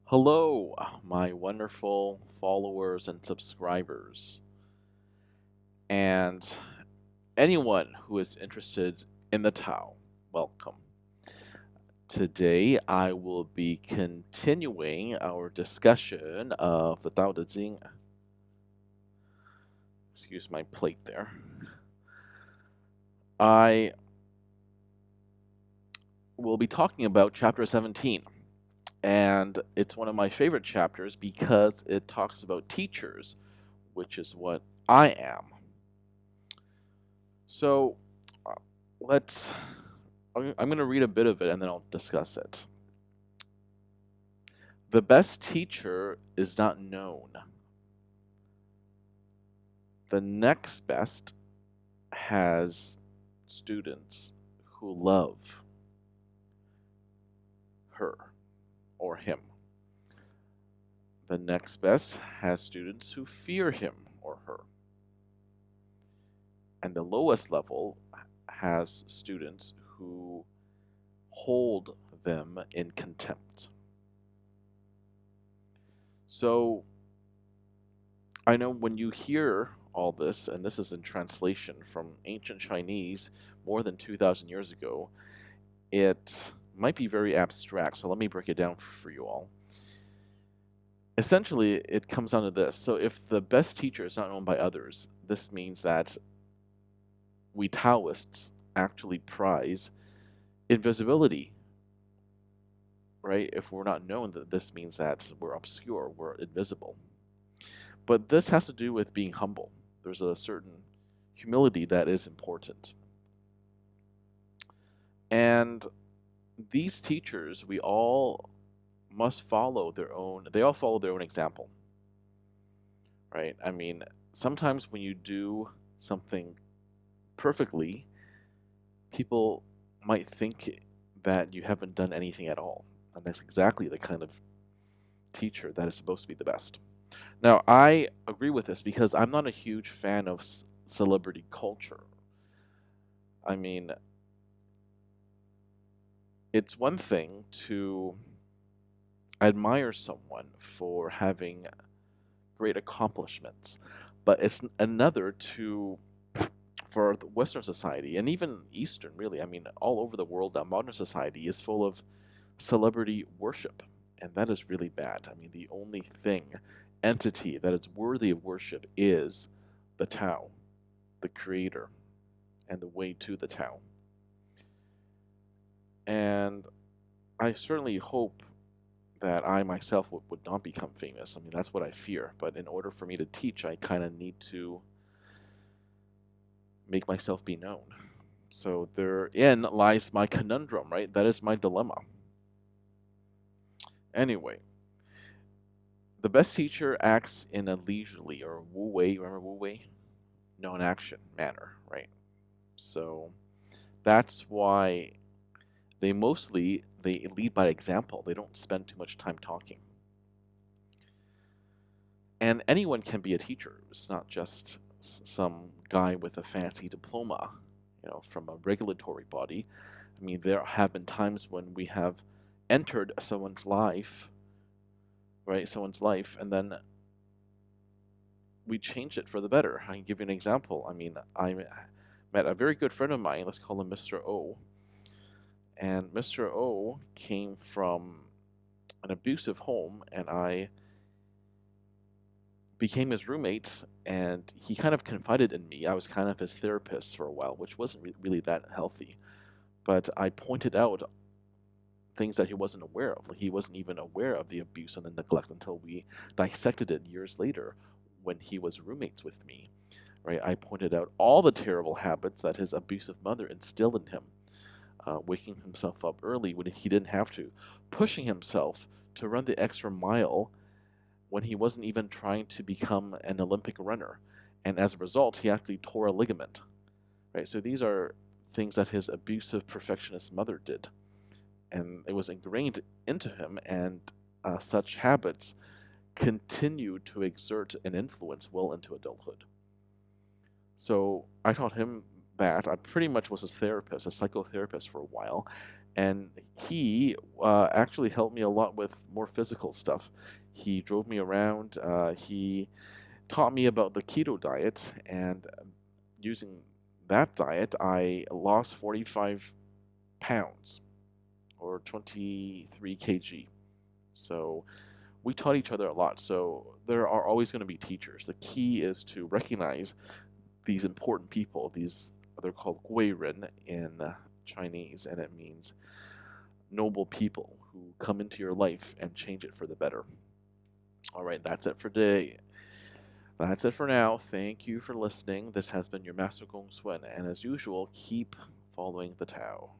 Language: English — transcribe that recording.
Hello, my wonderful followers and subscribers, and anyone who is interested in the Tao. Welcome. Today, I will be continuing our discussion of the Tao Te Ching. Excuse my plate there. I will be talking about chapter 17. And it's one of my favorite chapters because it talks about teachers, which is what I am. So uh, let's. I'm going to read a bit of it and then I'll discuss it. The best teacher is not known. The next best has students who love her or him. The next best has students who fear him or her. And the lowest level has students who hold them in contempt. So I know when you hear all this, and this is in translation from ancient Chinese more than 2,000 years ago, it might be very abstract. So let me break it down for you all. Essentially, it comes down to this. So if the best teacher is not known by others, this means that we Taoists actually prize invisibility, right? If we're not known, that this means that we're obscure, we're invisible. But this has to do with being humble. There's a certain humility that is important. And these teachers, we all must follow their own, they all follow their own example, right? I mean, sometimes when you do something perfectly, people might think that you haven't done anything at all. And that's exactly the kind of teacher that is supposed to be the best. Now, I agree with this because I'm not a huge fan of celebrity culture. I mean, it's one thing to admire someone for having great accomplishments, but it's another to for the Western society and even Eastern, really. I mean, all over the world now, modern society is full of celebrity worship, and that is really bad. I mean, the only entity that is worthy of worship is the Tao, the Creator, and the way to the Tao. And I certainly hope that I myself would not become famous. I mean, that's what I fear. But in order for me to teach, I kind of need to make myself be known. So therein lies my conundrum, right? That is my dilemma. Anyway, the best teacher acts in a leisurely or wu wei, remember wu wei? Non-action manner, right? So that's why they lead by example. They don't spend too much time talking. And anyone can be a teacher. It's not just some guy with a fancy diploma, from a regulatory body. I mean, there have been times when we have entered someone's life, right? Someone's life, and then we change it for the better. I can give you an example. I mean, I met a very good friend of mine. Let's call him Mr. O. And Mr. O came from an abusive home, and I became his roommate, and he kind of confided in me. I was kind of his therapist for a while, which wasn't really that healthy. But I pointed out things that he wasn't aware of. Like, he wasn't even aware of the abuse and the neglect until we dissected it years later when he was roommates with me. Right? I pointed out all the terrible habits that his abusive mother instilled in him. Waking himself up early when he didn't have to, pushing himself to run the extra mile when he wasn't even trying to become an Olympic runner. And as a result, he actually tore a ligament. Right? So these are things that his abusive perfectionist mother did. And it was ingrained into him, and such habits continue to exert an influence well into adulthood. So I taught him that. I pretty much was a therapist, a psychotherapist for a while, and he actually helped me a lot with more physical stuff. He drove me around. He taught me about the keto diet, and using that diet, I lost 45 pounds or 23 kg. So we taught each other a lot. So there are always going to be teachers. The key is to recognize these important people. They're called guiren in Chinese, and it means noble people who come into your life and change it for the better. All right, that's it for today. That's it for now. Thank you for listening. This has been your Master GongSun, and as usual, keep following the Tao.